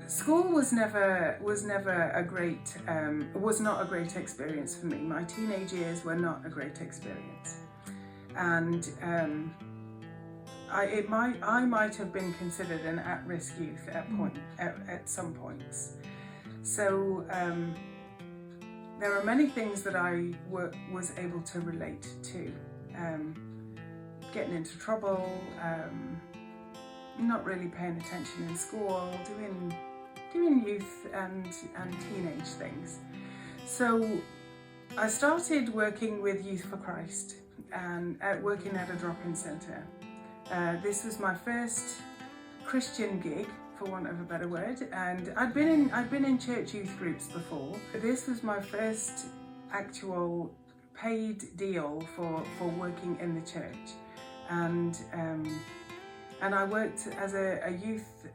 School was never a great was not a great experience for me. My teenage years were not a great experience, and I might have been considered an at-risk youth at some points. So there are many things that I was able to relate to. Getting into trouble, not really paying attention in school, doing youth and teenage things. So I started working with Youth for Christ and working at a drop-in centre. This was my first Christian gig, for want of a better word, and I'd been in church youth groups before, but this was my first actual paid deal for working in the church. And I worked as a youth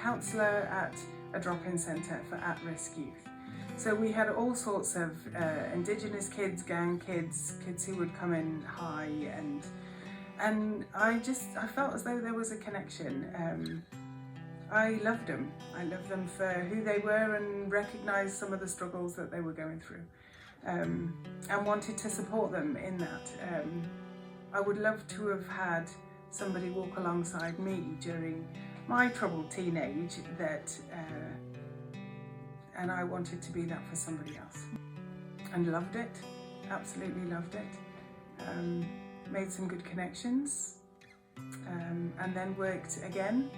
counsellor at a drop-in centre for at-risk youth. So we had all sorts of Indigenous kids, gang kids, kids who would come in high, and I felt as though there was a connection. I loved them. I loved them for who they were and recognised some of the struggles that they were going through, and wanted to support them in that. I would love to have had somebody walk alongside me during my troubled teenage, and I wanted to be that for somebody else. And loved it, absolutely loved it. Made some good connections, and then worked again.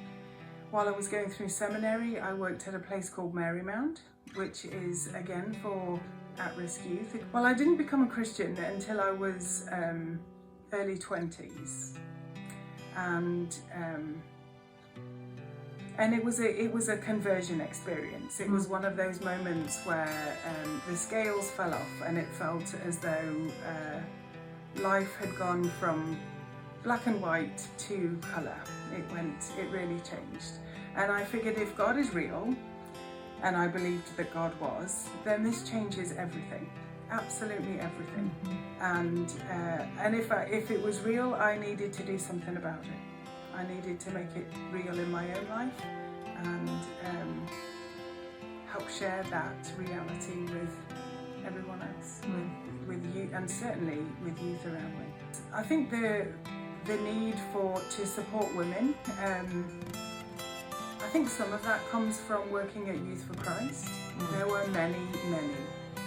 While I was going through seminary, I worked at a place called Marymount, which is again for at-risk youth. Well, I didn't become a Christian until I was early 20s, and it was a conversion experience. It was one of those moments where the scales fell off, and it felt as though life had gone from black and white to colour. It really changed. And I figured, if God is real, and I believed that God was, then this changes everything, absolutely everything. And if it was real, I needed to do something about it. I needed to make it real in my own life and help share that reality with everyone else, with you, and certainly with youth around me. I think the need to support women, I think some of that comes from working at Youth for Christ. There were many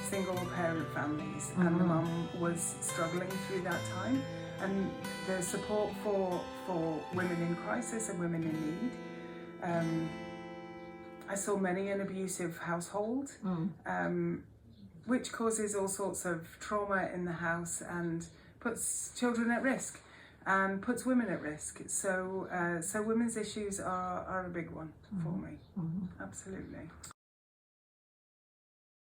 single parent families, and the mum was struggling through that time, and the support for women in crisis and women in need. I saw many an abusive household, which causes all sorts of trauma in the house and puts children at risk and puts women at risk. So women's issues are a big one for me, absolutely.